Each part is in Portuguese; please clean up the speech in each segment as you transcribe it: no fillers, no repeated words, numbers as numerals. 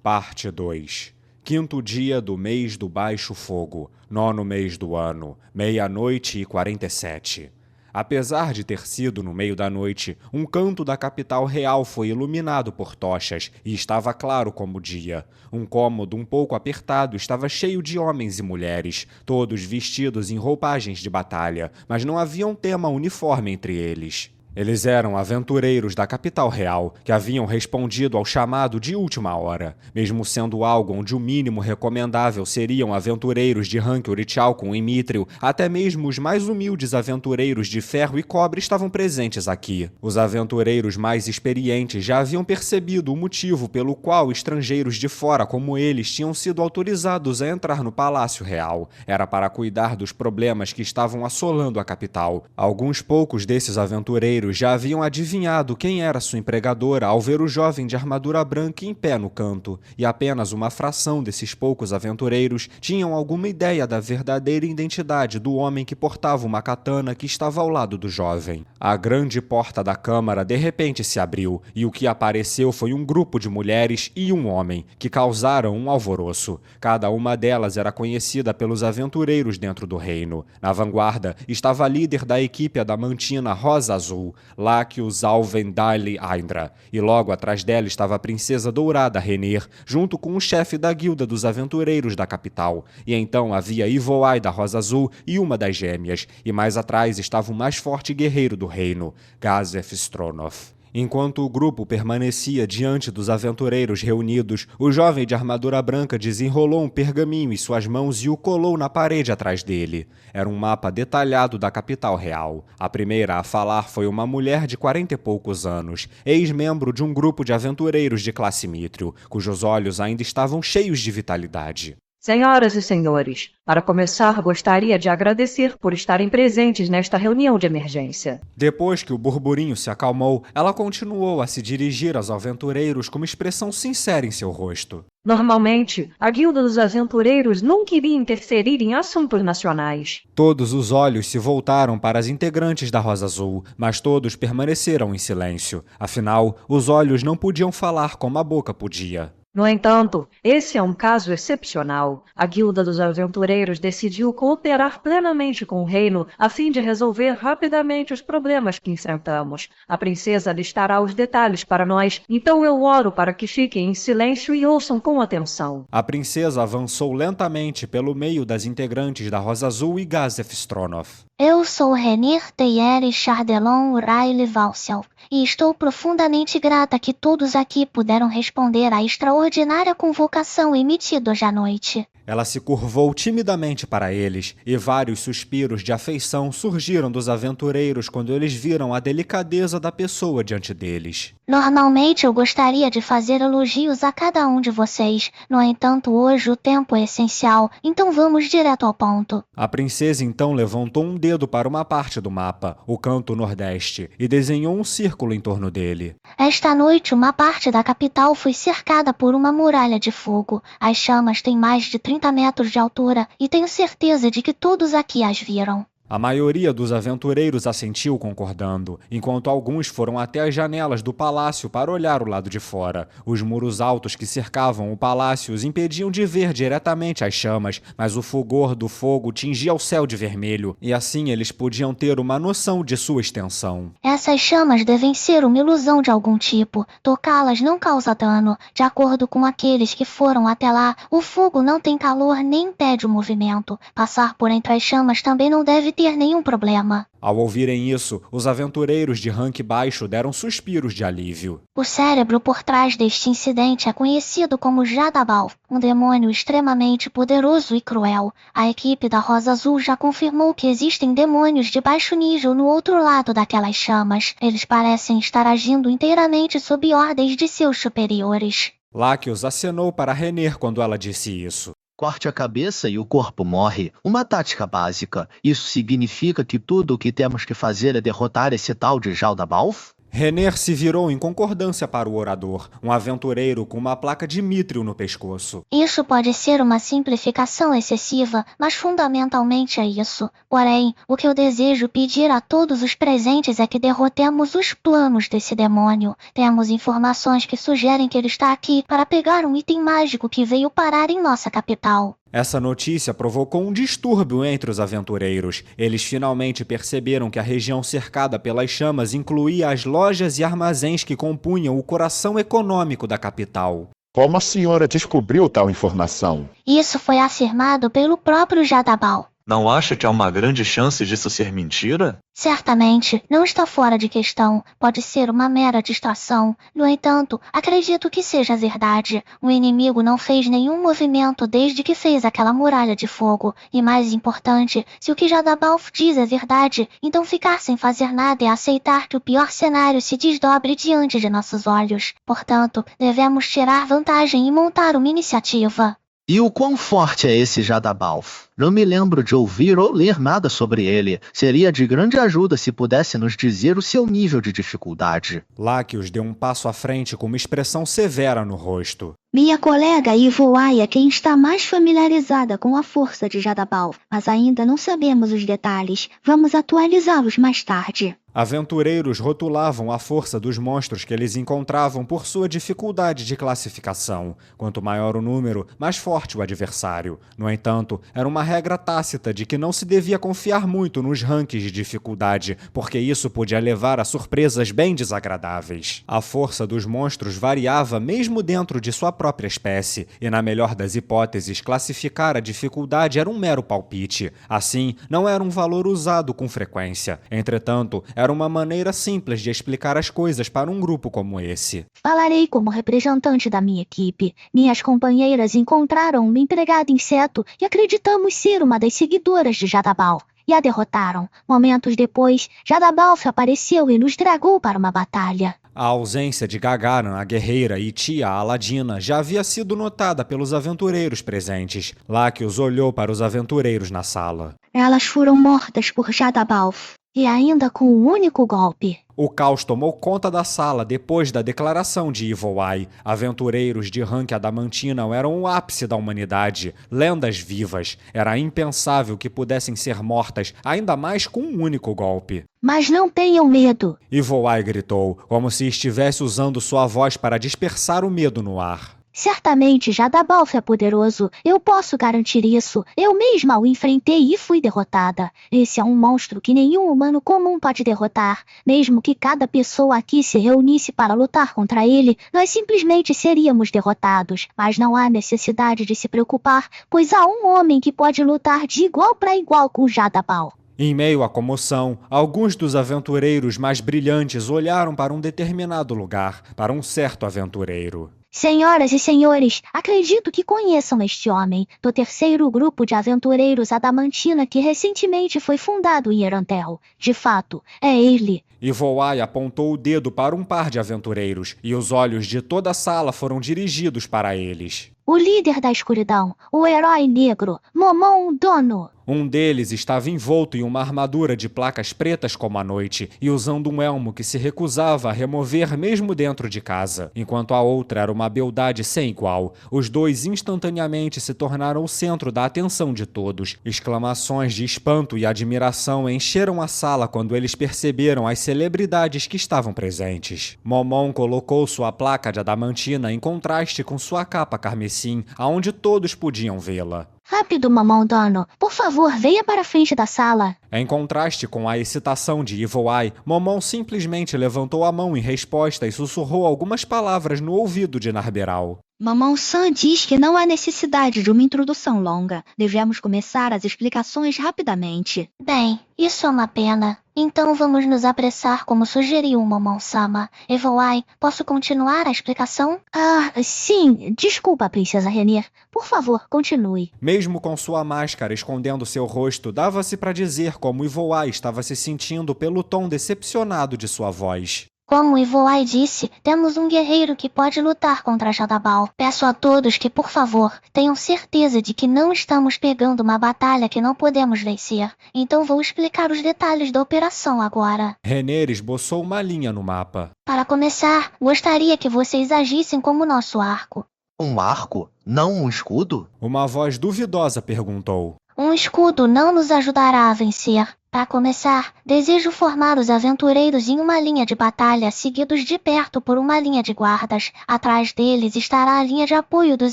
Parte 2. Quinto dia do mês do Baixo Fogo, 9º mês do ano, 00:47. Apesar de ter sido no meio da noite, um canto da capital real foi iluminado por tochas e estava claro como dia. Um cômodo um pouco apertado estava cheio de homens e mulheres, todos vestidos em roupagens de batalha, mas não havia um tema uniforme entre eles. Eles eram aventureiros da capital real, que haviam respondido ao chamado de última hora, mesmo sendo algo onde o mínimo recomendável seriam aventureiros de rank Orichalcum e Mithril. Até mesmo os mais humildes aventureiros de ferro e cobre estavam presentes aqui. Os aventureiros mais experientes já haviam percebido o motivo pelo qual estrangeiros de fora como eles tinham sido autorizados a entrar no Palácio Real. Era para cuidar dos problemas que estavam assolando a capital. Alguns poucos desses aventureiros já haviam adivinhado quem era sua empregadora ao ver o jovem de armadura branca em pé no canto, e apenas uma fração desses poucos aventureiros tinham alguma ideia da verdadeira identidade do homem que portava uma katana que estava ao lado do jovem. A grande porta da câmara de repente se abriu, e o que apareceu foi um grupo de mulheres e um homem, que causaram um alvoroço. Cada uma delas era conhecida pelos aventureiros dentro do reino. Na vanguarda estava a líder da equipe adamantina Rosa Azul, Lacchius Alven Daily Aindra, e logo atrás dela estava a princesa dourada Renir, junto com o chefe da guilda dos aventureiros da capital, e então havia Ivoai da Rosa Azul e uma das gêmeas, e mais atrás estava o mais forte guerreiro do reino, Gazef Stronov. Enquanto o grupo permanecia diante dos aventureiros reunidos, o jovem de armadura branca desenrolou um pergaminho em suas mãos e o colou na parede atrás dele. Era um mapa detalhado da capital real. A primeira a falar foi uma mulher de 40 e poucos anos, ex-membro de um grupo de aventureiros de classe Mithril, cujos olhos ainda estavam cheios de vitalidade. Senhoras e senhores, para começar, gostaria de agradecer por estarem presentes nesta reunião de emergência. Depois que o burburinho se acalmou, ela continuou a se dirigir aos aventureiros com uma expressão sincera em seu rosto. Normalmente, a Guilda dos Aventureiros nunca iria interferir em assuntos nacionais. Todos os olhos se voltaram para as integrantes da Rosa Azul, mas todos permaneceram em silêncio. Afinal, os olhos não podiam falar como a boca podia. No entanto, esse é um caso excepcional. A Guilda dos Aventureiros decidiu cooperar plenamente com o reino a fim de resolver rapidamente os problemas que enfrentamos. A princesa listará os detalhes para nós, então eu oro para que fiquem em silêncio e ouçam com atenção. A princesa avançou lentamente pelo meio das integrantes da Rosa Azul e Gazef Stronov. Eu sou Renir Teyeri Chardelon Uraile Valsel, e estou profundamente grata que todos aqui puderam responder à extraordinária convocação emitida hoje à noite. Ela se curvou timidamente para eles, e vários suspiros de afeição surgiram dos aventureiros quando eles viram a delicadeza da pessoa diante deles. Normalmente eu gostaria de fazer elogios a cada um de vocês, no entanto hoje o tempo é essencial, então vamos direto ao ponto. A princesa então levantou um dedo para uma parte do mapa, o canto nordeste, e desenhou um círculo em torno dele. Esta noite uma parte da capital foi cercada por uma muralha de fogo. As chamas têm mais de 30 metros de altura e tenho certeza de que todos aqui as viram. A maioria dos aventureiros assentiu concordando, enquanto alguns foram até as janelas do palácio para olhar o lado de fora. Os muros altos que cercavam o palácio os impediam de ver diretamente as chamas, mas o fulgor do fogo tingia o céu de vermelho, e assim eles podiam ter uma noção de sua extensão. Essas chamas devem ser uma ilusão de algum tipo. Tocá-las não causa dano. De acordo com aqueles que foram até lá, o fogo não tem calor nem impede o movimento. Passar por entre as chamas também não deve ter nenhum problema. Ao ouvirem isso, os aventureiros de rank baixo deram suspiros de alívio. O cérebro por trás deste incidente é conhecido como Jadabal, um demônio extremamente poderoso e cruel. A equipe da Rosa Azul já confirmou que existem demônios de baixo nível no outro lado daquelas chamas. Eles parecem estar agindo inteiramente sob ordens de seus superiores. Lacchius acenou para Renir quando ela disse isso. Corte a cabeça e o corpo morre. Uma tática básica. Isso significa que tudo o que temos que fazer é derrotar esse tal de Jaldabaoth? Renner se virou em concordância para o orador, um aventureiro com uma placa de mítrio no pescoço. Isso pode ser uma simplificação excessiva, mas fundamentalmente é isso. Porém, o que eu desejo pedir a todos os presentes é que derrotemos os planos desse demônio. Temos informações que sugerem que ele está aqui para pegar um item mágico que veio parar em nossa capital. Essa notícia provocou um distúrbio entre os aventureiros. Eles finalmente perceberam que a região cercada pelas chamas incluía as lojas e armazéns que compunham o coração econômico da capital. Como a senhora descobriu tal informação? Isso foi afirmado pelo próprio Jadabal. Não acha que há uma grande chance disso ser mentira? Certamente, não está fora de questão. Pode ser uma mera distração. No entanto, acredito que seja verdade. O inimigo não fez nenhum movimento desde que fez aquela muralha de fogo. E mais importante, se o que Jadabalf diz é verdade, então ficar sem fazer nada é aceitar que o pior cenário se desdobre diante de nossos olhos. Portanto, devemos tirar vantagem e montar uma iniciativa. E o quão forte é esse Jadabalf? Não me lembro de ouvir ou ler nada sobre ele. Seria de grande ajuda se pudesse nos dizer o seu nível de dificuldade. Laccius deu um passo à frente com uma expressão severa no rosto. Minha colega Ivoai é quem está mais familiarizada com a força de Jadabalf, mas ainda não sabemos os detalhes. Vamos atualizá-los mais tarde. Aventureiros rotulavam a força dos monstros que eles encontravam por sua dificuldade de classificação. Quanto maior o número, mais forte o adversário. No entanto, era uma regra tácita de que não se devia confiar muito nos rankings de dificuldade, porque isso podia levar a surpresas bem desagradáveis. A força dos monstros variava mesmo dentro de sua própria espécie, e na melhor das hipóteses, classificar a dificuldade era um mero palpite. Assim, não era um valor usado com frequência. Entretanto, era uma maneira simples de explicar as coisas para um grupo como esse. Falarei como representante da minha equipe. Minhas companheiras encontraram uma empregada inseto e acreditamos ser uma das seguidoras de Jadabal. E a derrotaram. Momentos depois, Jadabalf apareceu e nos dragou para uma batalha. A ausência de Gagaran, a guerreira, e Tia, a Aladina, já havia sido notada pelos aventureiros presentes. Laccius olhou para os aventureiros na sala. Elas foram mortas por Jadabalf. E ainda com um único golpe. O caos tomou conta da sala depois da declaração de Ivoai. Aventureiros de rank adamantina eram o ápice da humanidade, lendas vivas. Era impensável que pudessem ser mortas, ainda mais com um único golpe. Mas não tenham medo. Ivoai gritou, como se estivesse usando sua voz para dispersar o medo no ar. Certamente Jadabalf é poderoso, eu posso garantir isso. Eu mesma o enfrentei e fui derrotada. Esse é um monstro que nenhum humano comum pode derrotar. Mesmo que cada pessoa aqui se reunisse para lutar contra ele, nós simplesmente seríamos derrotados. Mas não há necessidade de se preocupar, pois há um homem que pode lutar de igual para igual com Jadabal. Em meio à comoção, alguns dos aventureiros mais brilhantes olharam para um determinado lugar, para um certo aventureiro. Senhoras e senhores, acredito que conheçam este homem, do terceiro grupo de aventureiros adamantina que recentemente foi fundado em Erantel. De fato, é ele. Ivoai apontou o dedo para um par de aventureiros, e os olhos de toda a sala foram dirigidos para eles. O líder da escuridão, o herói negro, Momon Dono. Um deles estava envolto em uma armadura de placas pretas como a noite e usando um elmo que se recusava a remover mesmo dentro de casa, enquanto a outra era uma beldade sem igual. Os dois instantaneamente se tornaram o centro da atenção de todos. Exclamações de espanto e admiração encheram a sala quando eles perceberam as celebridades que estavam presentes. Momon colocou sua placa de adamantina em contraste com sua capa carmesim, aonde todos podiam vê-la. Rápido, Momon Dono. Por favor, venha para a frente da sala. Em contraste com a excitação de Ivoai, Momon simplesmente levantou a mão em resposta e sussurrou algumas palavras no ouvido de Narberal. Momon-san diz que não há necessidade de uma introdução longa. Devemos começar as explicações rapidamente. Bem, isso é uma pena. Então vamos nos apressar como sugeriu Momon-sama. Ivoai, posso continuar a explicação? Ah, sim. Desculpa, Princesa Renner. Por favor, continue. Mesmo com sua máscara escondendo seu rosto, dava-se para dizer como Ivoai estava se sentindo pelo tom decepcionado de sua voz. Como Ivoai disse, temos um guerreiro que pode lutar contra Jadabal. Peço a todos que, por favor, tenham certeza de que não estamos pegando uma batalha que não podemos vencer. Então vou explicar os detalhes da operação agora. Rener esboçou uma linha no mapa. Para começar, gostaria que vocês agissem como nosso arco. Um arco? Não um escudo? Uma voz duvidosa perguntou. Um escudo não nos ajudará a vencer. Para começar, desejo formar os aventureiros em uma linha de batalha, seguidos de perto por uma linha de guardas. Atrás deles estará a linha de apoio dos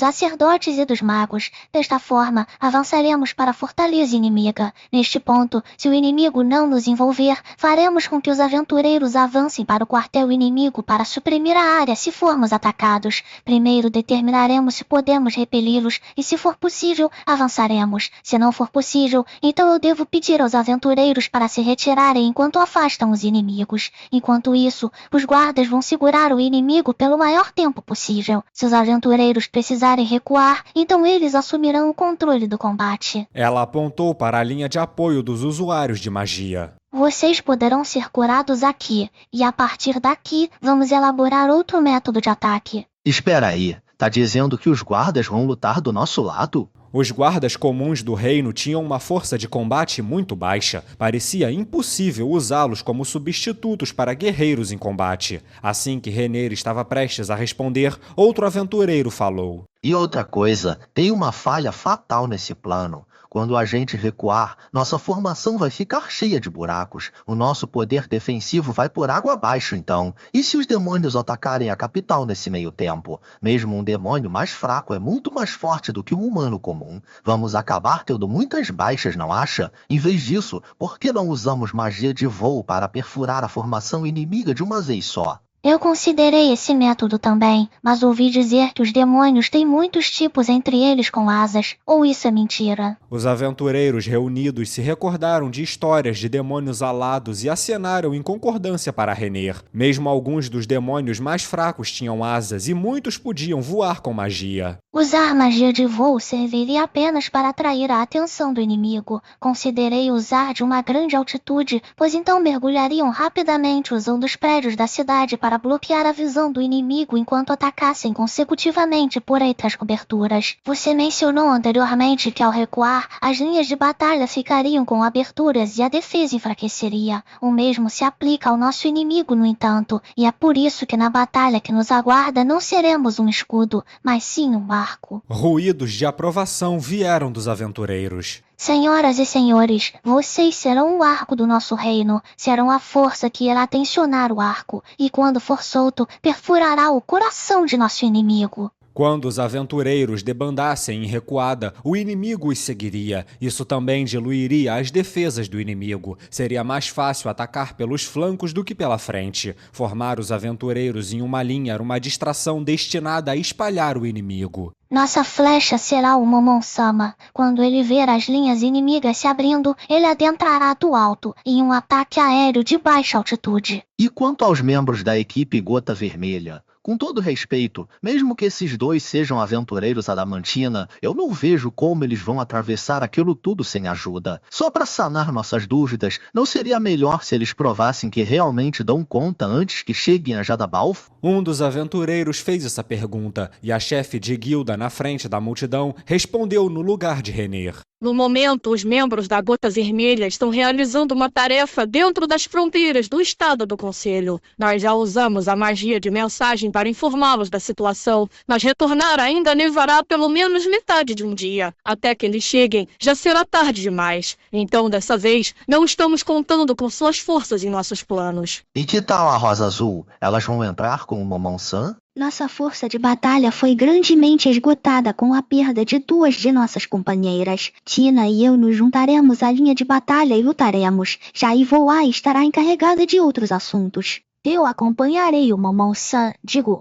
sacerdotes e dos magos. Desta forma, avançaremos para a fortaleza inimiga. Neste ponto, se o inimigo não nos envolver, faremos com que os aventureiros avancem para o quartel inimigo para suprimir a área se formos atacados. Primeiro determinaremos se podemos repeli-los e, se for possível, avançaremos. Se não for possível, então eu devo pedir aos aventureiros para se retirarem enquanto afastam os inimigos. Enquanto isso, os guardas vão segurar o inimigo pelo maior tempo possível. Se os aventureiros precisarem recuar, então eles assumirão o controle do combate. Ela apontou para a linha de apoio dos usuários de magia. Vocês poderão ser curados aqui, e a partir daqui, vamos elaborar outro método de ataque. Espera aí, tá dizendo que os guardas vão lutar do nosso lado? Os guardas comuns do reino tinham uma força de combate muito baixa. Parecia impossível usá-los como substitutos para guerreiros em combate. Assim que Rener estava prestes a responder, outro aventureiro falou. E outra coisa, tem uma falha fatal nesse plano. Quando a gente recuar, nossa formação vai ficar cheia de buracos. O nosso poder defensivo vai por água abaixo, então. E se os demônios atacarem a capital nesse meio tempo? Mesmo um demônio mais fraco é muito mais forte do que um humano comum. Vamos acabar tendo muitas baixas, não acha? Em vez disso, por que não usamos magia de voo para perfurar a formação inimiga de uma vez só? Eu considerei esse método também, mas ouvi dizer que os demônios têm muitos tipos entre eles com asas. Ou isso é mentira? Os aventureiros reunidos se recordaram de histórias de demônios alados e acenaram em concordância para Rener. Mesmo alguns dos demônios mais fracos tinham asas e muitos podiam voar com magia. Usar magia de voo serviria apenas para atrair a atenção do inimigo. Considerei usar de uma grande altitude, pois então mergulhariam rapidamente usando os prédios da cidade para bloquear a visão do inimigo enquanto atacassem consecutivamente por entre as coberturas. Você mencionou anteriormente que ao recuar, as linhas de batalha ficariam com aberturas e a defesa enfraqueceria. O mesmo se aplica ao nosso inimigo, no entanto, e é por isso que na batalha que nos aguarda não seremos um escudo, mas sim um arco. Ruídos de aprovação vieram dos aventureiros. Senhoras e senhores, vocês serão o arco do nosso reino, serão a força que irá tensionar o arco, e quando for solto, perfurará o coração de nosso inimigo. Quando os aventureiros debandassem em recuada, o inimigo os seguiria. Isso também diluiria as defesas do inimigo. Seria mais fácil atacar pelos flancos do que pela frente. Formar os aventureiros em uma linha era uma distração destinada a espalhar o inimigo. Nossa flecha será o Momon-sama. Quando ele ver as linhas inimigas se abrindo, ele adentrará do alto, em um ataque aéreo de baixa altitude. E quanto aos membros da equipe Gota Vermelha? Com todo respeito, mesmo que esses dois sejam aventureiros adamantina, eu não vejo como eles vão atravessar aquilo tudo sem ajuda. Só para sanar nossas dúvidas, não seria melhor se eles provassem que realmente dão conta antes que cheguem a Jadabalf? Um dos aventureiros fez essa pergunta, e a chefe de guilda na frente da multidão respondeu no lugar de Rener. No momento, os membros da Gota Vermelha estão realizando uma tarefa dentro das fronteiras do estado do Conselho. Nós já usamos a magia de mensagem para informá-los da situação, mas retornar ainda nevará pelo menos metade de um dia. Até que eles cheguem, já será tarde demais. Então, dessa vez, não estamos contando com suas forças em nossos planos. E que tal a Rosa Azul? Elas vão entrar com o Momon-san? Nossa força de batalha foi grandemente esgotada com a perda de 2 de nossas companheiras. Tina e eu nos juntaremos à linha de batalha e lutaremos. Já Ivoai estará encarregada de outros assuntos. Eu acompanharei o Momon-san,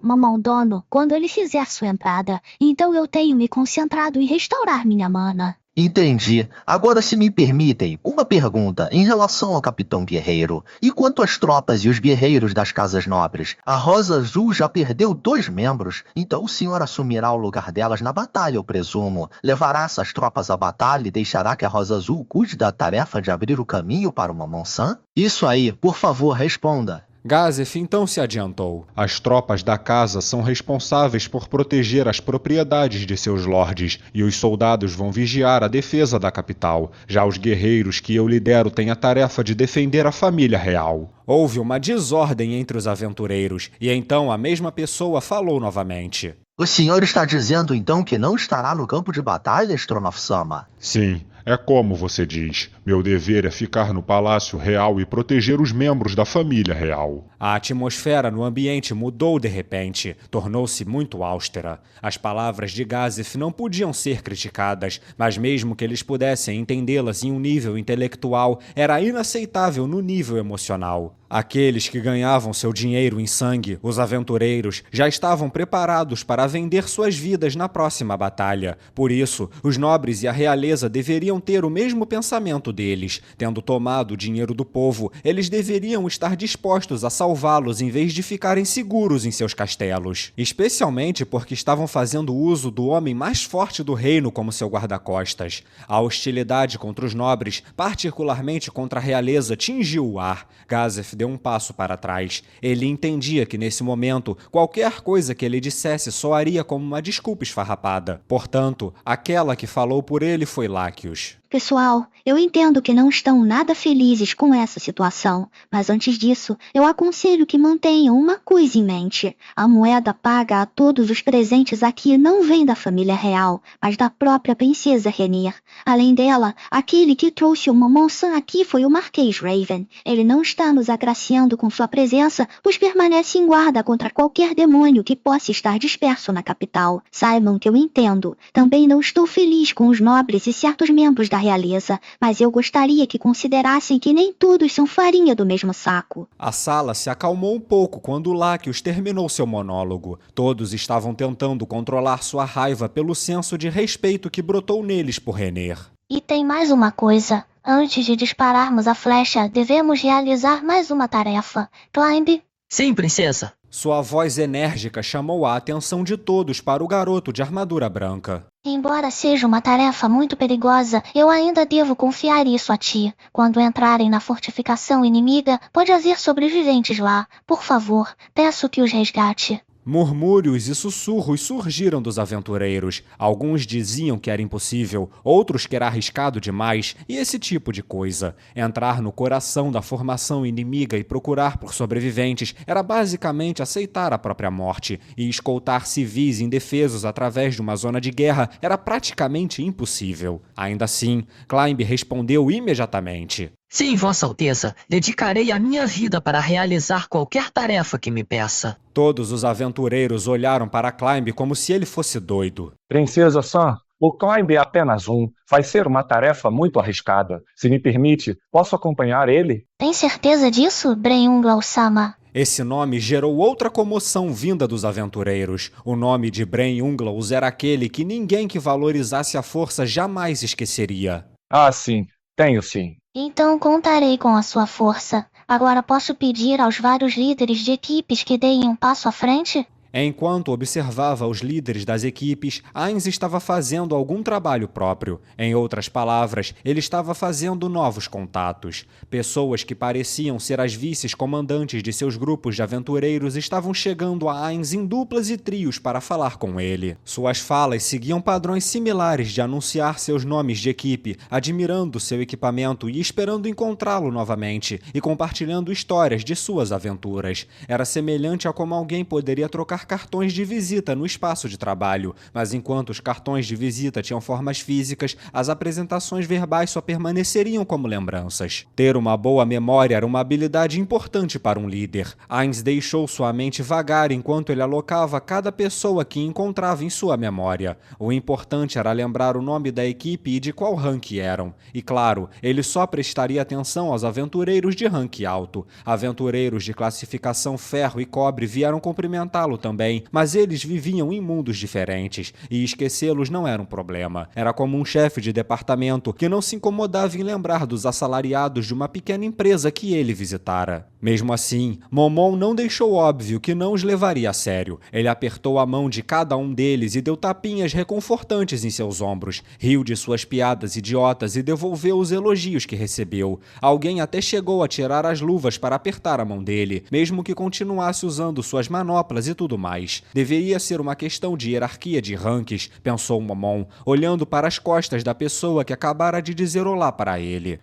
Momon-dono, quando ele fizer sua entrada. Então eu tenho me concentrado em restaurar minha mana. Entendi. Agora, se me permitem, uma pergunta em relação ao Capitão Guerreiro. E quanto às tropas e os guerreiros das Casas Nobres? A Rosa Azul já perdeu 2 membros, então o senhor assumirá o lugar delas na batalha, eu presumo. Levará essas tropas à batalha e deixará que a Rosa Azul cuide da tarefa de abrir o caminho para o Momon-san? Isso aí, por favor, responda. Gazef então se adiantou. As tropas da casa são responsáveis por proteger as propriedades de seus lordes, e os soldados vão vigiar a defesa da capital. Já os guerreiros que eu lidero têm a tarefa de defender a família real. Houve uma desordem entre os aventureiros, e então a mesma pessoa falou novamente. O senhor está dizendo então que não estará no campo de batalha, Stronoff-sama? Sim, é como você diz. Meu dever é ficar no Palácio Real e proteger os membros da família real. A atmosfera no ambiente mudou de repente, tornou-se muito austera. As palavras de Gazef não podiam ser criticadas, mas mesmo que eles pudessem entendê-las em um nível intelectual, era inaceitável no nível emocional. Aqueles que ganhavam seu dinheiro em sangue, os aventureiros, já estavam preparados para vender suas vidas na próxima batalha. Por isso, os nobres e a realeza deveriam ter o mesmo pensamento deles. Tendo tomado o dinheiro do povo, eles deveriam estar dispostos a salvá-los em vez de ficarem seguros em seus castelos. Especialmente porque estavam fazendo uso do homem mais forte do reino como seu guarda-costas. A hostilidade contra os nobres, particularmente contra a realeza, tingiu o ar. Gazef deu um passo para trás. Ele entendia que nesse momento, qualquer coisa que ele dissesse soaria como uma desculpa esfarrapada. Portanto, aquela que falou por ele foi Laccius. Pessoal, eu entendo que não estão nada felizes com essa situação, mas antes disso, eu aconselho que mantenham uma coisa em mente. A moeda paga a todos os presentes aqui não vem da família real, mas da própria princesa Renier. Além dela, aquele que trouxe o Momon-san aqui foi o Marquês Raven. Ele não está nos agraciando com sua presença, pois permanece em guarda contra qualquer demônio que possa estar disperso na capital. Saibam que eu entendo. Também não estou feliz com os nobres e certos membros da realeza, mas eu gostaria que considerassem que nem todos são farinha do mesmo saco. A sala se acalmou um pouco quando Laccius terminou seu monólogo. Todos estavam tentando controlar sua raiva pelo senso de respeito que brotou neles por Renier. E tem mais uma coisa. Antes de dispararmos a flecha, devemos realizar mais uma tarefa. Climb. Sim, princesa. Sua voz enérgica chamou a atenção de todos para o garoto de armadura branca. Embora seja uma tarefa muito perigosa, eu ainda devo confiar isso a ti. Quando entrarem na fortificação inimiga, pode haver sobreviventes lá. Por favor, peço que os resgate. Murmúrios e sussurros surgiram dos aventureiros. Alguns diziam que era impossível, outros que era arriscado demais, e esse tipo de coisa. Entrar no coração da formação inimiga e procurar por sobreviventes era basicamente aceitar a própria morte, e escoltar civis indefesos através de uma zona de guerra era praticamente impossível. Ainda assim, Climb respondeu imediatamente. Sim, Vossa Alteza, dedicarei a minha vida para realizar qualquer tarefa que me peça. Todos os aventureiros olharam para Climb como se ele fosse doido. Princesa San, o Climb é apenas um. Vai ser uma tarefa muito arriscada. Se me permite, posso acompanhar ele? Tem certeza disso, Bren-Unglaw-sama? Esse nome gerou outra comoção vinda dos aventureiros. O nome de Bren-Unglaw era aquele que ninguém que valorizasse a força jamais esqueceria. Ah, sim. Tenho sim. Então contarei com a sua força. Agora posso pedir aos vários líderes de equipes que deem um passo à frente? Enquanto observava os líderes das equipes, Ainz estava fazendo algum trabalho próprio. Em outras palavras, ele estava fazendo novos contatos. Pessoas que pareciam ser as vices-comandantes de seus grupos de aventureiros estavam chegando a Ainz em duplas e trios para falar com ele. Suas falas seguiam padrões similares de anunciar seus nomes de equipe, admirando seu equipamento e esperando encontrá-lo novamente, e compartilhando histórias de suas aventuras. Era semelhante a como alguém poderia trocar cartões de visita no espaço de trabalho, mas enquanto os cartões de visita tinham formas físicas, as apresentações verbais só permaneceriam como lembranças. Ter uma boa memória era uma habilidade importante para um líder. Ainz deixou sua mente vagar enquanto ele alocava cada pessoa que encontrava em sua memória. O importante era lembrar o nome da equipe e de qual rank eram. E claro, ele só prestaria atenção aos aventureiros de rank alto. Aventureiros de classificação ferro e cobre vieram cumprimentá-lo também também, mas eles viviam em mundos diferentes, e esquecê-los não era um problema. Era como um chefe de departamento que não se incomodava em lembrar dos assalariados de uma pequena empresa que ele visitara. Mesmo assim, Momon não deixou óbvio que não os levaria a sério. Ele apertou a mão de cada um deles e deu tapinhas reconfortantes em seus ombros, riu de suas piadas idiotas e devolveu os elogios que recebeu. Alguém até chegou a tirar as luvas para apertar a mão dele, mesmo que continuasse usando suas manoplas e tudo mais. Deveria ser uma questão de hierarquia de ranks, pensou Momon, olhando para as costas da pessoa que acabara de dizer olá para ele.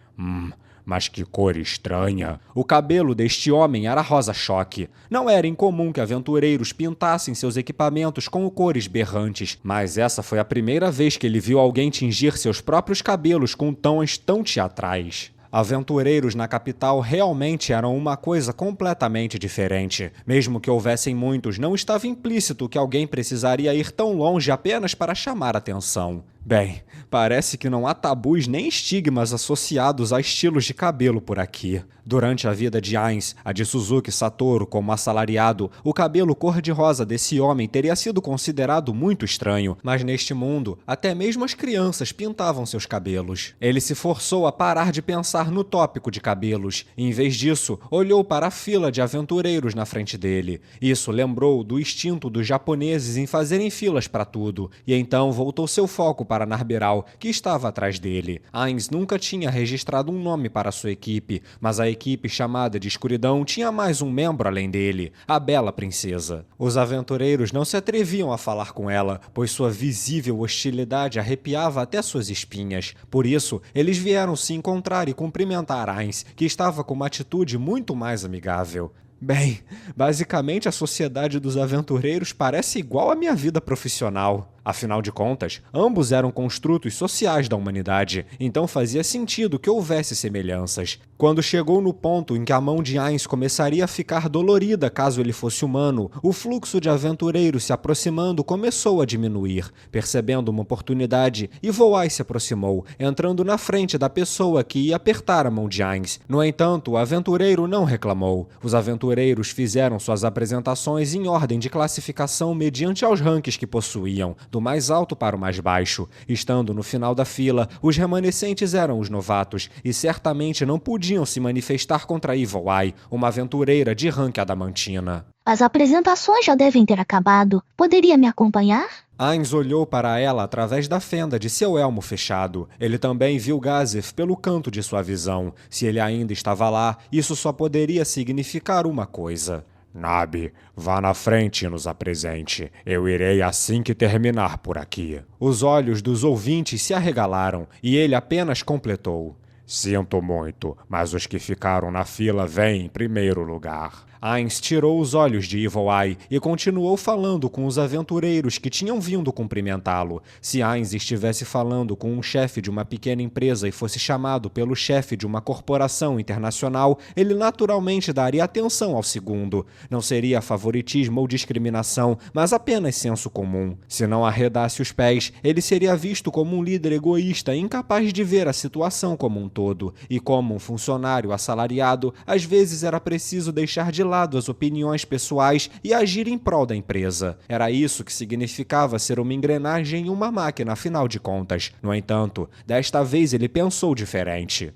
Mas que cor estranha. O cabelo deste homem era rosa-choque. Não era incomum que aventureiros pintassem seus equipamentos com cores berrantes, mas essa foi a primeira vez que ele viu alguém tingir seus próprios cabelos com tons tão teatrais. Aventureiros na capital realmente eram uma coisa completamente diferente. Mesmo que houvessem muitos, não estava implícito que alguém precisaria ir tão longe apenas para chamar atenção. Bem, parece que não há tabus nem estigmas associados a estilos de cabelo por aqui. Durante a vida de Ainz, a de Suzuki Satoru como assalariado, o cabelo cor-de-rosa desse homem teria sido considerado muito estranho, mas neste mundo, até mesmo as crianças pintavam seus cabelos. Ele se forçou a parar de pensar no tópico de cabelos e, em vez disso, olhou para a fila de aventureiros na frente dele. Isso lembrou do instinto dos japoneses em fazerem filas para tudo, e então voltou seu foco para Narberal, que estava atrás dele. Ainz nunca tinha registrado um nome para sua equipe, mas a equipe chamada de Escuridão tinha mais um membro além dele, a Bela Princesa. Os aventureiros não se atreviam a falar com ela, pois sua visível hostilidade arrepiava até suas espinhas. Por isso, eles vieram se encontrar e cumprimentar Ainz, que estava com uma atitude muito mais amigável. Bem, basicamente a sociedade dos aventureiros parece igual à minha vida profissional. Afinal de contas, ambos eram construtos sociais da humanidade, então fazia sentido que houvesse semelhanças. Quando chegou no ponto em que a mão de Ainz começaria a ficar dolorida caso ele fosse humano, o fluxo de aventureiros se aproximando começou a diminuir. Percebendo uma oportunidade, Ivoai se aproximou, entrando na frente da pessoa que ia apertar a mão de Ainz. No entanto, o aventureiro não reclamou. Os aventureiros fizeram suas apresentações em ordem de classificação mediante aos ranks que possuíam, do mais alto para o mais baixo. Estando no final da fila, os remanescentes eram os novatos e certamente não podiam se manifestar contra Ivoai, uma aventureira de rank adamantina. As apresentações já devem ter acabado. Poderia me acompanhar? Ainz olhou para ela através da fenda de seu elmo fechado. Ele também viu Gazef pelo canto de sua visão. Se ele ainda estava lá, isso só poderia significar uma coisa. Nabi, vá na frente e nos apresente. Eu irei assim que terminar por aqui. Os olhos dos ouvintes se arregalaram e ele apenas completou. Sinto muito, mas os que ficaram na fila vêm em primeiro lugar. Ainz tirou os olhos de Ivoai e continuou falando com os aventureiros que tinham vindo cumprimentá-lo. Se Ainz estivesse falando com um chefe de uma pequena empresa e fosse chamado pelo chefe de uma corporação internacional, ele naturalmente daria atenção ao segundo. Não seria favoritismo ou discriminação, mas apenas senso comum. Se não arredasse os pés, ele seria visto como um líder egoísta incapaz de ver a situação como um todo. E como um funcionário assalariado, às vezes era preciso deixar de lado as opiniões pessoais e agir em prol da empresa. Era isso que significava ser uma engrenagem em uma máquina, afinal de contas. No entanto, desta vez ele pensou diferente.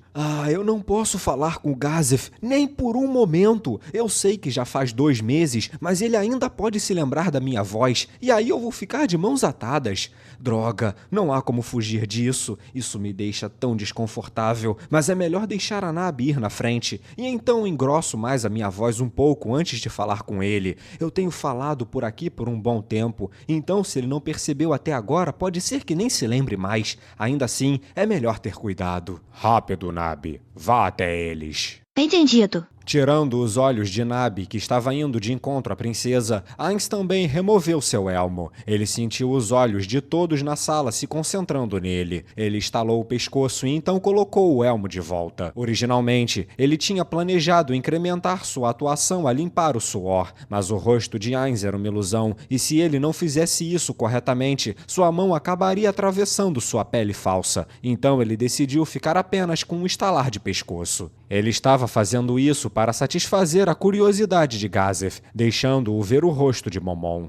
Eu não posso falar com o Gazef nem por um momento. Eu sei que já faz 2 meses, mas ele ainda pode se lembrar da minha voz, e aí eu vou ficar de mãos atadas. Droga, não há como fugir disso. Isso me deixa tão desconfortável, mas é melhor deixar a Nabi ir na frente, e então engrosso mais a minha voz um pouco antes de falar com ele. Eu tenho falado por aqui por um bom tempo, então se ele não percebeu até agora, pode ser que nem se lembre mais. Ainda assim, é melhor ter cuidado. Rápido, Nabi. Vá até eles. Entendido. Tirando os olhos de Nabi, que estava indo de encontro à princesa, Ainz também removeu seu elmo. Ele sentiu os olhos de todos na sala se concentrando nele. Ele estalou o pescoço e então colocou o elmo de volta. Originalmente, ele tinha planejado incrementar sua atuação a limpar o suor, mas o rosto de Ainz era uma ilusão, e se ele não fizesse isso corretamente, sua mão acabaria atravessando sua pele falsa. Então ele decidiu ficar apenas com um estalar de pescoço. Ele estava fazendo isso para satisfazer a curiosidade de Gazef, deixando-o ver o rosto de Momon.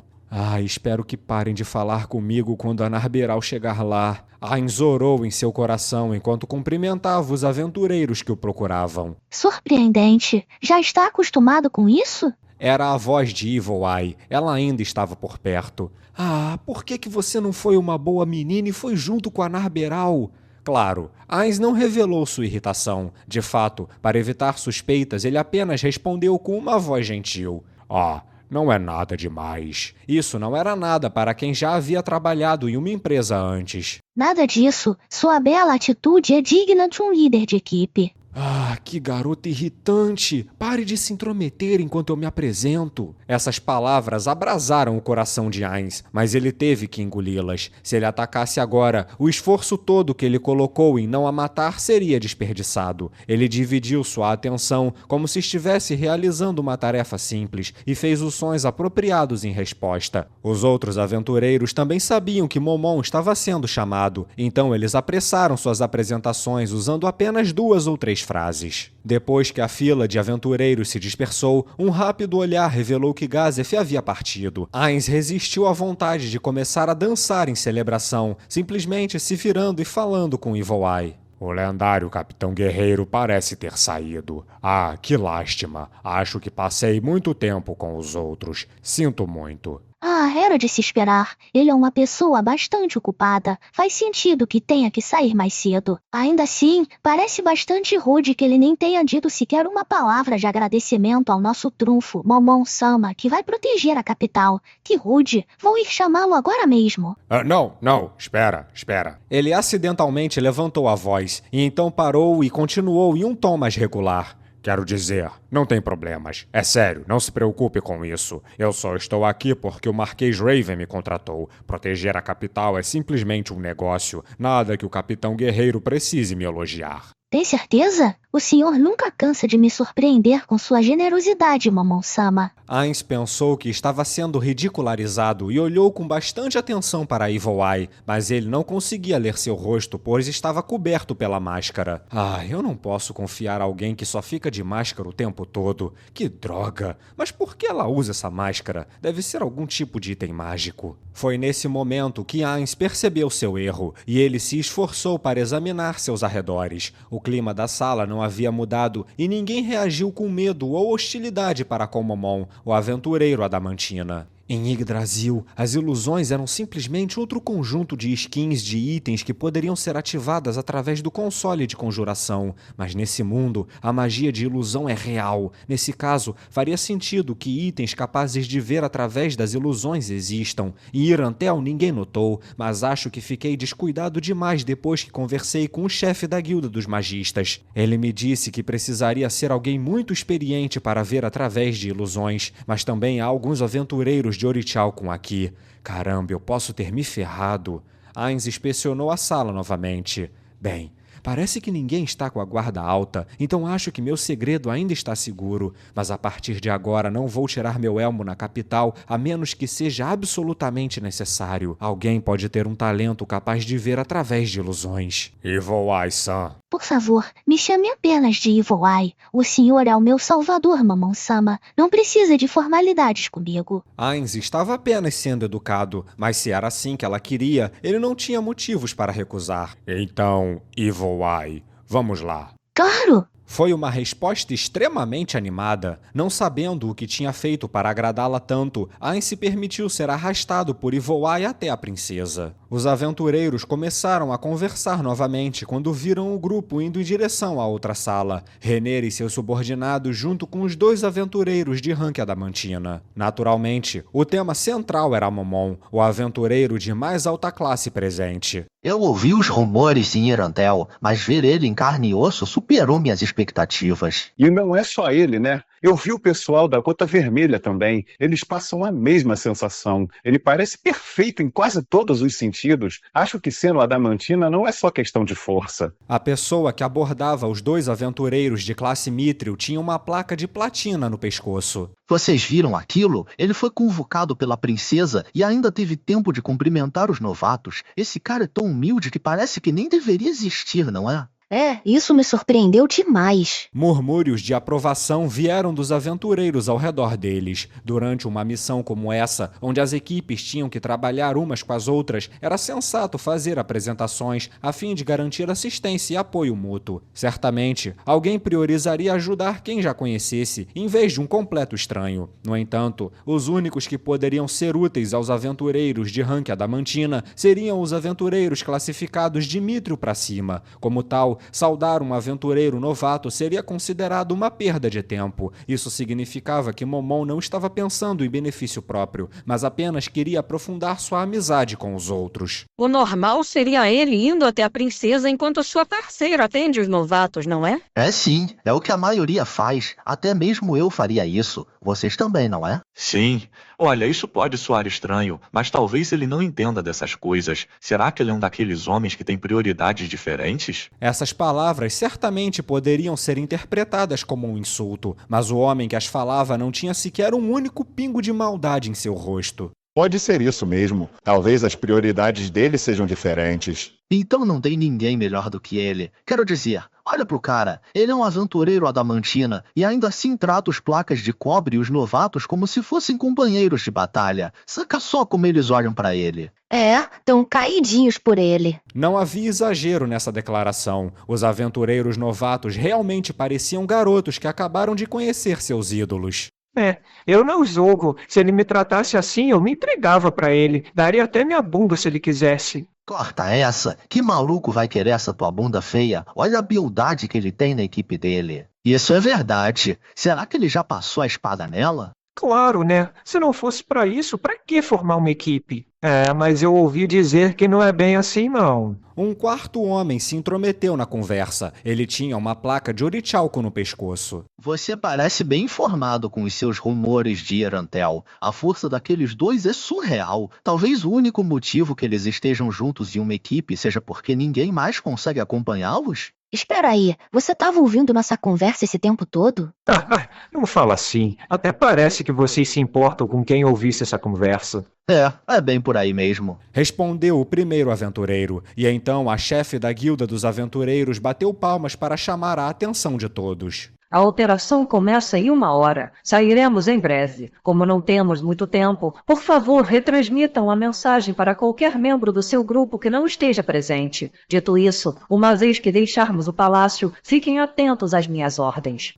Espero que parem de falar comigo quando a Narberal chegar lá. Ainz orou em seu coração enquanto cumprimentava os aventureiros que o procuravam. Surpreendente. Já está acostumado com isso? Era a voz de Evil Eye. Ela ainda estava por perto. Por que você não foi uma boa menina e foi junto com a Narberal? Claro, Ainz não revelou sua irritação. De fato, para evitar suspeitas, ele apenas respondeu com uma voz gentil. Não é nada demais. Isso não era nada para quem já havia trabalhado em uma empresa antes. Nada disso. Sua bela atitude é digna de um líder de equipe. Que garota irritante! Pare de se intrometer enquanto eu me apresento. Essas palavras abrasaram o coração de Ainz, mas ele teve que engoli-las. Se ele atacasse agora, o esforço todo que ele colocou em não a matar seria desperdiçado. Ele dividiu sua atenção como se estivesse realizando uma tarefa simples e fez os sons apropriados em resposta. Os outros aventureiros também sabiam que Momon estava sendo chamado, então eles apressaram suas apresentações usando apenas 2 ou 3 frases. Depois que a fila de aventureiros se dispersou, um rápido olhar revelou que Gazef havia partido. Ainz resistiu à vontade de começar a dançar em celebração, simplesmente se virando e falando com Evil Eye. O lendário Capitão Guerreiro parece ter saído. Que lástima. Acho que passei muito tempo com os outros. Sinto muito. Era de se esperar. Ele é uma pessoa bastante ocupada. Faz sentido que tenha que sair mais cedo. Ainda assim, parece bastante rude que ele nem tenha dito sequer uma palavra de agradecimento ao nosso trunfo, Momon-sama, que vai proteger a capital. Que rude. Vou ir chamá-lo agora mesmo. Não. Espera. Ele acidentalmente levantou a voz, e então parou e continuou em um tom mais regular. Quero dizer, não tem problemas. É sério, não se preocupe com isso. Eu só estou aqui porque o Marquês Raven me contratou. Proteger a capital é simplesmente um negócio. Nada que o Capitão Guerreiro precise me elogiar. Tem certeza? O senhor nunca cansa de me surpreender com sua generosidade, Momon-sama. Ainz pensou que estava sendo ridicularizado e olhou com bastante atenção para Evil Eye, mas ele não conseguia ler seu rosto, pois estava coberto pela máscara. Eu não posso confiar a alguém que só fica de máscara o tempo todo. Que droga! Mas por que ela usa essa máscara? Deve ser algum tipo de item mágico. Foi nesse momento que Ainz percebeu seu erro, e ele se esforçou para examinar seus arredores. O clima da sala não havia mudado e ninguém reagiu com medo ou hostilidade para com Momon, o aventureiro adamantina. Em Yggdrasil, as ilusões eram simplesmente outro conjunto de skins de itens que poderiam ser ativadas através do console de conjuração, mas nesse mundo, a magia de ilusão é real. Nesse caso, faria sentido que itens capazes de ver através das ilusões existam. Em Irantel ninguém notou, mas acho que fiquei descuidado demais depois que conversei com o chefe da guilda dos magistas. Ele me disse que precisaria ser alguém muito experiente para ver através de ilusões, mas também há alguns aventureiros de Orichalcum aqui. Caramba, eu posso ter me ferrado. Ainz inspecionou a sala novamente. Bem, parece que ninguém está com a guarda alta, então acho que meu segredo ainda está seguro, mas a partir de agora não vou tirar meu elmo na capital a menos que seja absolutamente necessário. Alguém pode ter um talento capaz de ver através de ilusões. Evil Eye-san. Por favor, me chame apenas de Evil Eye. O senhor é o meu salvador, Momon-sama. Não precisa de formalidades comigo. Ainz estava apenas sendo educado, mas se era assim que ela queria, ele não tinha motivos para recusar. Então, Evil Eye, vamos lá. Claro! Foi uma resposta extremamente animada. Não sabendo o que tinha feito para agradá-la tanto, Ainz se permitiu ser arrastado por Evil Eye até a princesa. Os aventureiros começaram a conversar novamente quando viram o grupo indo em direção à outra sala, Renner e seus subordinados junto com os 2 aventureiros de rank adamantina. Naturalmente, o tema central era Momon, o aventureiro de mais alta classe presente. Eu ouvi os rumores em Irantel, mas ver ele em carne e osso superou minhas expectativas. E não é só ele, né? Eu vi o pessoal da Gota Vermelha também. Eles passam a mesma sensação. Ele parece perfeito em quase todos os sentidos. Acho que sendo adamantina não é só questão de força. A pessoa que abordava os 2 aventureiros de classe Mithril tinha uma placa de platina no pescoço. Vocês viram aquilo? Ele foi convocado pela princesa e ainda teve tempo de cumprimentar os novatos. Esse cara é tão humilde que parece que nem deveria existir, não é? Isso me surpreendeu demais. Murmúrios de aprovação vieram dos aventureiros ao redor deles. Durante uma missão como essa, onde as equipes tinham que trabalhar umas com as outras, era sensato fazer apresentações a fim de garantir assistência e apoio mútuo. Certamente, alguém priorizaria ajudar quem já conhecesse, em vez de um completo estranho. No entanto, os únicos que poderiam ser úteis aos aventureiros de rank adamantina seriam os aventureiros classificados de Mítrio para cima. Como tal, saudar um aventureiro novato seria considerado uma perda de tempo. Isso significava que Momon não estava pensando em benefício próprio, mas apenas queria aprofundar sua amizade com os outros. O normal seria ele indo até a princesa enquanto sua parceira atende os novatos, não é? É sim, é o que a maioria faz. Até mesmo eu faria isso. Vocês também, não é? Sim. Olha, isso pode soar estranho, mas talvez ele não entenda dessas coisas. Será que ele é um daqueles homens que tem prioridades diferentes? Essas palavras certamente poderiam ser interpretadas como um insulto, mas o homem que as falava não tinha sequer um único pingo de maldade em seu rosto. Pode ser isso mesmo. Talvez as prioridades dele sejam diferentes. Então não tem ninguém melhor do que ele. Quero dizer, olha pro cara, ele é um aventureiro adamantina e ainda assim trata os placas de cobre e os novatos como se fossem companheiros de batalha. Saca só como eles olham pra ele. Tão caidinhos por ele. Não havia exagero nessa declaração. Os aventureiros novatos realmente pareciam garotos que acabaram de conhecer seus ídolos. Eu não julgo. Se ele me tratasse assim, eu me entregava pra ele. Daria até minha bunda se ele quisesse. Corta essa. Que maluco vai querer essa tua bunda feia? Olha a beldade que ele tem na equipe dele. Isso é verdade. Será que ele já passou a espada nela? Claro, né? Se não fosse pra isso, pra que formar uma equipe? Mas eu ouvi dizer que não é bem assim, não. Um quarto homem se intrometeu na conversa. Ele tinha uma placa de orichalco no pescoço. Você parece bem informado com os seus rumores de Erantel. A força daqueles dois é surreal. Talvez o único motivo que eles estejam juntos em uma equipe seja porque ninguém mais consegue acompanhá-los? Espera aí, você estava ouvindo nossa conversa esse tempo todo? Não fala assim. Até parece que vocês se importam com quem ouvisse essa conversa. É bem por aí mesmo. Respondeu o primeiro aventureiro, e então a chefe da guilda dos aventureiros bateu palmas para chamar a atenção de todos. A operação começa em 1 hora. Sairemos em breve. Como não temos muito tempo, por favor, retransmitam a mensagem para qualquer membro do seu grupo que não esteja presente. Dito isso, uma vez que deixarmos o palácio, fiquem atentos às minhas ordens.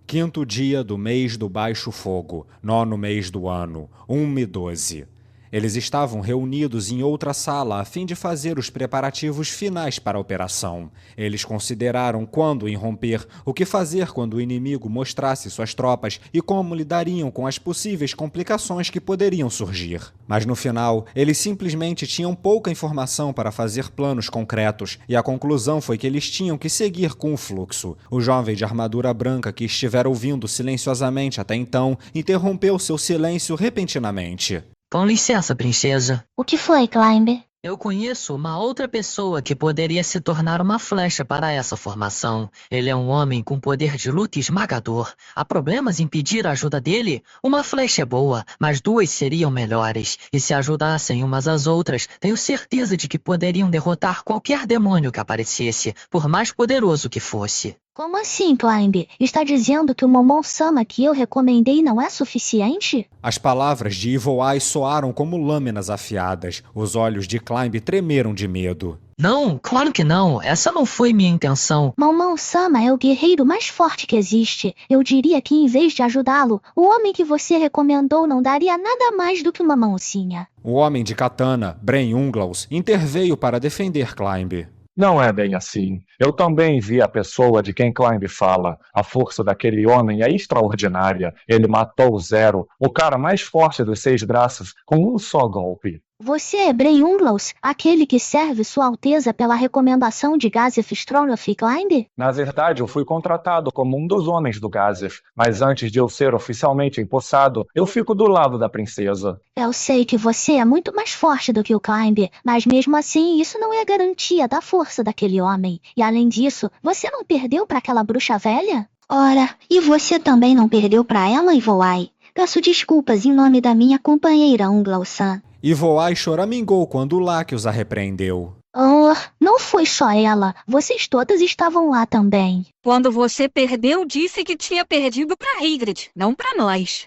5º dia do mês do Baixo Fogo, 9º mês do ano, 1:12. Eles estavam reunidos em outra sala a fim de fazer os preparativos finais para a operação. Eles consideraram quando irromper, o que fazer quando o inimigo mostrasse suas tropas e como lidariam com as possíveis complicações que poderiam surgir. Mas no final, eles simplesmente tinham pouca informação para fazer planos concretos, e a conclusão foi que eles tinham que seguir com o fluxo. O jovem de armadura branca que estivera ouvindo silenciosamente até então, interrompeu seu silêncio repentinamente. Com licença, princesa. O que foi, Climber? Eu conheço uma outra pessoa que poderia se tornar uma flecha para essa formação. Ele é um homem com poder de luta esmagador. Há problemas em pedir a ajuda dele? Uma flecha é boa, mas 2 seriam melhores. E se ajudassem umas às outras, tenho certeza de que poderiam derrotar qualquer demônio que aparecesse, por mais poderoso que fosse. Como assim, Climber? Está dizendo que o Momon-sama que eu recomendei não é suficiente? As palavras de Evil Eye soaram como lâminas afiadas. Os olhos de Climb tremeram de medo. Não, claro que não. Essa não foi minha intenção. Momon-sama é o guerreiro mais forte que existe. Eu diria que em vez de ajudá-lo, o homem que você recomendou não daria nada mais do que uma mãozinha. O homem de katana, Bren Unglaus, interveio para defender Climb. Não é bem assim. Eu também vi a pessoa de quem Climb fala. A força daquele homem é extraordinária. Ele matou o Zero, o cara mais forte dos 6 braços, com um só golpe. Você é Bren Unglaus, aquele que serve Sua Alteza pela recomendação de Gazef Stronoff Climb? Na verdade, eu fui contratado como um dos homens do Gazef, mas antes de eu ser oficialmente empossado, eu fico do lado da princesa. Eu sei que você é muito mais forte do que o Climb, mas mesmo assim isso não é garantia da força daquele homem. E além disso, você não perdeu para aquela bruxa velha? Ora, e você também não perdeu para ela, Evil Eye? Peço desculpas em nome da minha companheira Unglaus-san. Evil Eye choramingou quando Lacus a repreendeu. Oh, Senhor, não foi só ela. Vocês todas estavam lá também. Quando você perdeu, disse que tinha perdido para Hygrid, não para nós.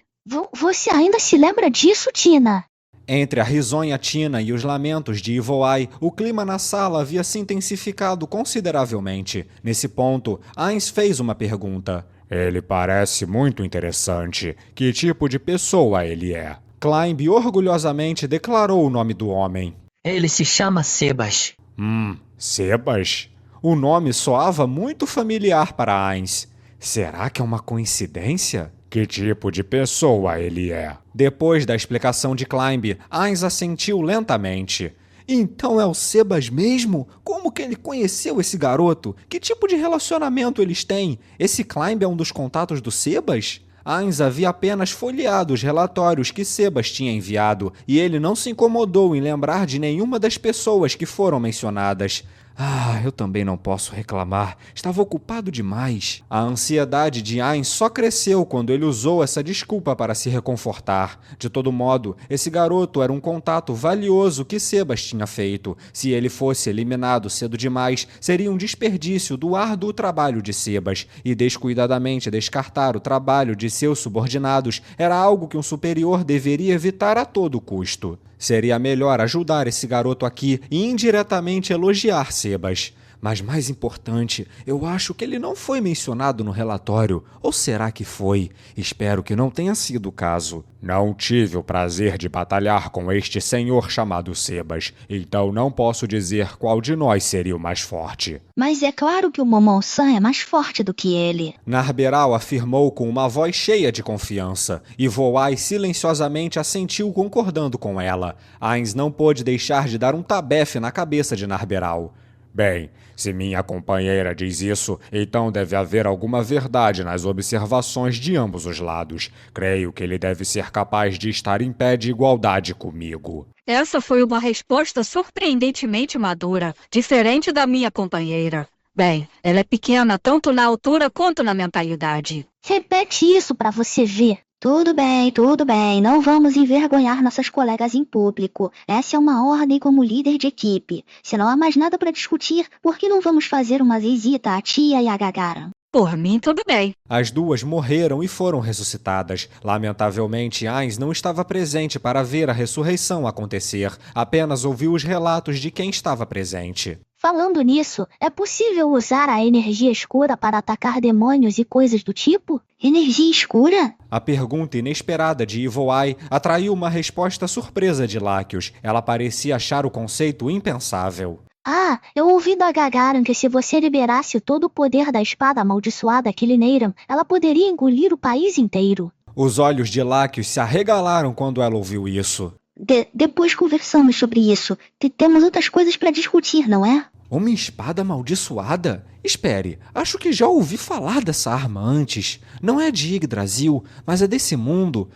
Você ainda se lembra disso, Tina? Entre a risonha Tina e os lamentos de Ivoai, o clima na sala havia se intensificado consideravelmente. Nesse ponto, Ainz fez uma pergunta. Ele parece muito interessante. Que tipo de pessoa ele é? Climb orgulhosamente declarou o nome do homem. Ele se chama Sebas. Sebas? O nome soava muito familiar para Ainz. Será que é uma coincidência? Que tipo de pessoa ele é? Depois da explicação de Climb, Ainz assentiu lentamente. Então é o Sebas mesmo? Como que ele conheceu esse garoto? Que tipo de relacionamento eles têm? Esse Climb é um dos contatos do Sebas? Ainz havia apenas folheado os relatórios que Sebas tinha enviado, e ele não se incomodou em lembrar de nenhuma das pessoas que foram mencionadas. Eu também não posso reclamar. Estava ocupado demais. A ansiedade de Ainz só cresceu quando ele usou essa desculpa para se reconfortar. De todo modo, esse garoto era um contato valioso que Sebas tinha feito. Se ele fosse eliminado cedo demais, seria um desperdício do árduo trabalho de Sebas. E descuidadamente descartar o trabalho de seus subordinados era algo que um superior deveria evitar a todo custo. Seria melhor ajudar esse garoto aqui e indiretamente elogiar Sebas. Mas mais importante, eu acho que ele não foi mencionado no relatório. Ou será que foi? Espero que não tenha sido o caso. Não tive o prazer de batalhar com este senhor chamado Sebas, então não posso dizer qual de nós seria o mais forte. Mas é claro que o Momon-san é mais forte do que ele. Narberal afirmou com uma voz cheia de confiança, e Voai silenciosamente assentiu concordando com ela. Ainz não pôde deixar de dar um tabefe na cabeça de Narberal. Bem, se minha companheira diz isso, então deve haver alguma verdade nas observações de ambos os lados. Creio que ele deve ser capaz de estar em pé de igualdade comigo. Essa foi uma resposta surpreendentemente madura, diferente da minha companheira. Bem, ela é pequena tanto na altura quanto na mentalidade. Repete isso para você ver. Tudo bem, não vamos envergonhar nossas colegas em público. Essa é uma ordem como líder de equipe. Se não há mais nada para discutir, por que não vamos fazer uma visita à tia e à Gagara? Por mim, tudo bem. As duas morreram e foram ressuscitadas. Lamentavelmente, Ainz não estava presente para ver a ressurreição acontecer. Apenas ouviu os relatos de quem estava presente. Falando nisso, é possível usar a energia escura para atacar demônios e coisas do tipo? Energia escura? A pergunta inesperada de Ivoai atraiu uma resposta surpresa de Laccius. Ela parecia achar o conceito impensável. Eu ouvi da Gagarin que se você liberasse todo o poder da espada amaldiçoada Killineyram, ela poderia engolir o país inteiro. Os olhos de Laccius se arregalaram quando ela ouviu isso. Depois conversamos sobre isso. Temos outras coisas para discutir, não é? Uma espada amaldiçoada? Espere, acho que já ouvi falar dessa arma antes. Não é de Yggdrasil, mas é desse mundo.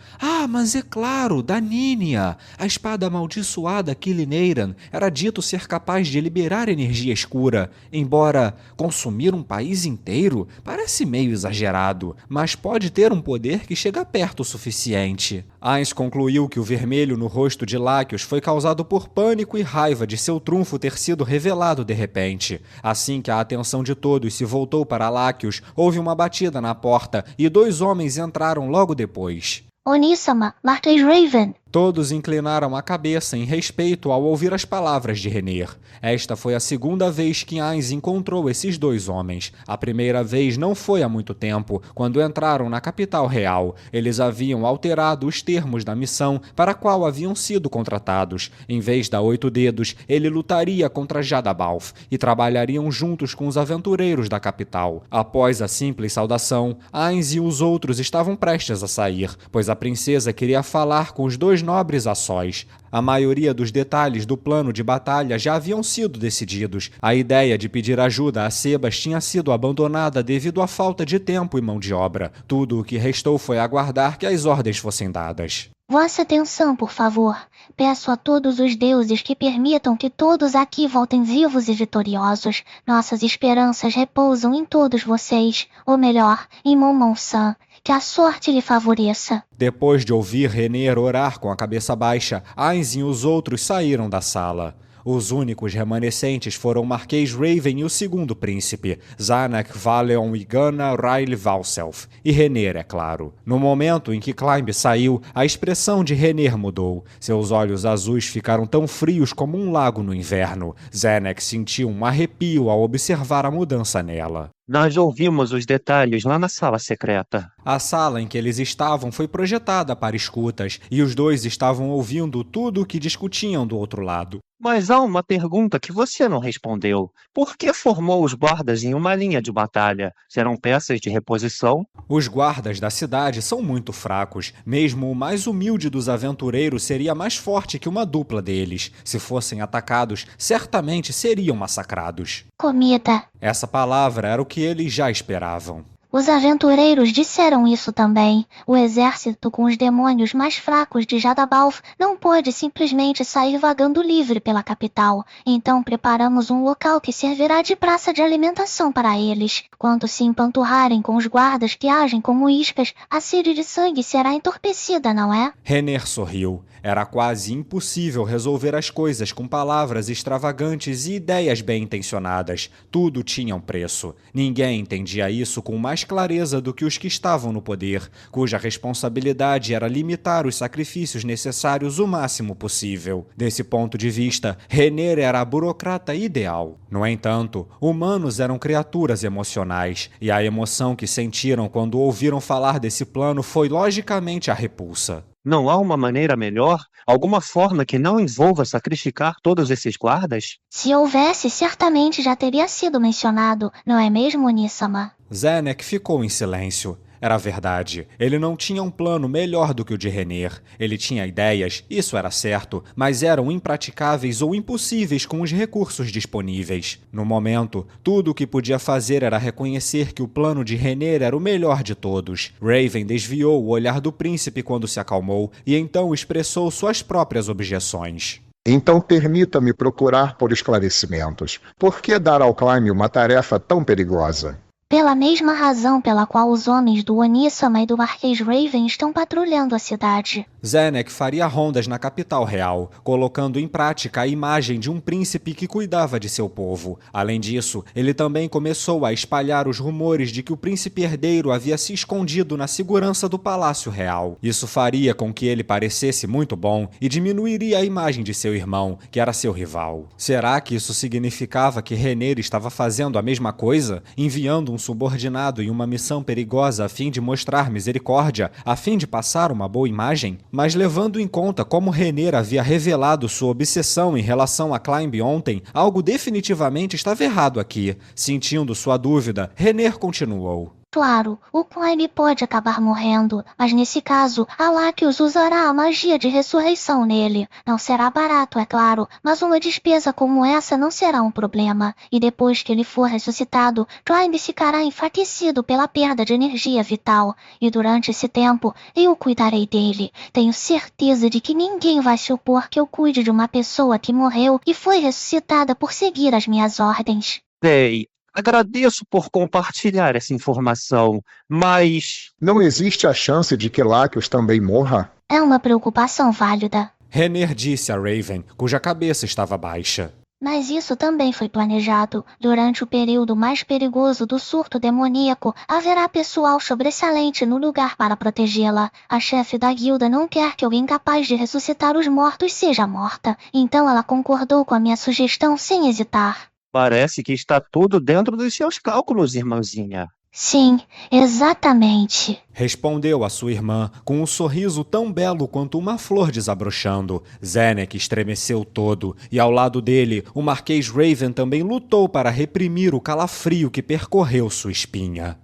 Mas é claro, da Nínia. A espada amaldiçoada Killineyram era dito ser capaz de liberar energia escura. Embora consumir um país inteiro parece meio exagerado, mas pode ter um poder que chega perto o suficiente. Ainz concluiu que o vermelho no rosto de Laccius foi causado por pânico e raiva de seu trunfo ter sido revelado de repente. Assim que a atenção de todos se voltou para Laccius, houve uma batida na porta e 2 homens entraram logo depois. Onisama, Marquês Raven. Todos inclinaram a cabeça em respeito ao ouvir as palavras de Renner. Esta foi a segunda vez que Ainz encontrou esses 2 homens. A primeira vez não foi há muito tempo, quando entraram na capital real. Eles haviam alterado os termos da missão para a qual haviam sido contratados. Em vez da 8 dedos, ele lutaria contra Jadabalf e trabalhariam juntos com os aventureiros da capital. Após a simples saudação, Ainz e os outros estavam prestes a sair, pois a princesa queria falar com os 2 nobres a sós. A maioria dos detalhes do plano de batalha já haviam sido decididos. A ideia de pedir ajuda a Sebas tinha sido abandonada devido à falta de tempo e mão de obra. Tudo o que restou foi aguardar que as ordens fossem dadas. Vossa atenção, por favor. Peço a todos os deuses que permitam que todos aqui voltem vivos e vitoriosos. Nossas esperanças repousam em todos vocês, ou melhor, em Momon-san. Que a sorte lhe favoreça. Depois de ouvir Renner orar com a cabeça baixa, Ainz e os outros saíram da sala. Os únicos remanescentes foram o Marquês Raven e o segundo príncipe, Zanak Valeon Igana Riley Valself, e Renner, é claro. No momento em que Climb saiu, a expressão de Renner mudou. Seus olhos azuis ficaram tão frios como um lago no inverno. Zanak sentiu um arrepio ao observar a mudança nela. Nós ouvimos os detalhes lá na sala secreta. A sala em que eles estavam foi projetada para escutas, e os dois estavam ouvindo tudo o que discutiam do outro lado. Mas há uma pergunta que você não respondeu. Por que formou os guardas em uma linha de batalha? Serão peças de reposição? Os guardas da cidade são muito fracos. Mesmo o mais humilde dos aventureiros seria mais forte que uma dupla deles. Se fossem atacados, certamente seriam massacrados. Comida. Essa palavra era o que eles já esperavam. Os aventureiros disseram isso também. O exército com os demônios mais fracos de Jadabalf não pôde simplesmente sair vagando livre pela capital. Então preparamos um local que servirá de praça de alimentação para eles. Quando se empanturrarem com os guardas que agem como iscas, a sede de sangue será entorpecida, não é? Renner sorriu. Era quase impossível resolver as coisas com palavras extravagantes e ideias bem intencionadas. Tudo tinha um preço. Ninguém entendia isso com mais clareza do que os que estavam no poder, cuja responsabilidade era limitar os sacrifícios necessários o máximo possível. Desse ponto de vista, Renner era a burocrata ideal. No entanto, humanos eram criaturas emocionais, e a emoção que sentiram quando ouviram falar desse plano foi logicamente a repulsa. Não há uma maneira melhor? Alguma forma que não envolva sacrificar todos esses guardas? Se houvesse, certamente já teria sido mencionado, não é mesmo, Nissama? Zanek ficou em silêncio. Era verdade. Ele não tinha um plano melhor do que o de Renner. Ele tinha ideias, isso era certo, mas eram impraticáveis ou impossíveis com os recursos disponíveis. No momento, tudo o que podia fazer era reconhecer que o plano de Renner era o melhor de todos. Raven desviou o olhar do príncipe quando se acalmou e então expressou suas próprias objeções. Então permita-me procurar por esclarecimentos. Por que dar ao Climb uma tarefa tão perigosa? Pela mesma razão pela qual os homens do Onissama e do Marquês Raven estão patrulhando a cidade. Zanek faria rondas na capital real, colocando em prática a imagem de um príncipe que cuidava de seu povo. Além disso, ele também começou a espalhar os rumores de que o príncipe herdeiro havia se escondido na segurança do Palácio Real. Isso faria com que ele parecesse muito bom e diminuiria a imagem de seu irmão, que era seu rival. Será que isso significava que Renner estava fazendo a mesma coisa, enviando um subordinado em uma missão perigosa a fim de mostrar misericórdia, a fim de passar uma boa imagem? Mas levando em conta como Renner havia revelado sua obsessão em relação a Climb ontem, algo definitivamente estava errado aqui. Sentindo sua dúvida, Renner continuou. Claro, o Climb pode acabar morrendo, mas nesse caso, Alakios usará a magia de ressurreição nele. Não será barato, é claro, mas uma despesa como essa não será um problema. E depois que ele for ressuscitado, Climb ficará enfraquecido pela perda de energia vital. E durante esse tempo, eu cuidarei dele. Tenho certeza de que ninguém vai se opor que eu cuide de uma pessoa que morreu e foi ressuscitada por seguir as minhas ordens. Sei. Agradeço por compartilhar essa informação, mas... Não existe a chance de que Lakios também morra? É uma preocupação válida. Renner disse a Raven, cuja cabeça estava baixa. Mas isso também foi planejado. Durante o período mais perigoso do surto demoníaco, haverá pessoal sobressalente no lugar para protegê-la. A chefe da guilda não quer que alguém capaz de ressuscitar os mortos seja morta. Então ela concordou com a minha sugestão sem hesitar. Parece que está tudo dentro dos seus cálculos, irmãzinha. Sim, exatamente. Respondeu a sua irmã, com um sorriso tão belo quanto uma flor desabrochando. Zanek estremeceu todo, e ao lado dele, o Marquês Raven também lutou para reprimir o calafrio que percorreu sua espinha.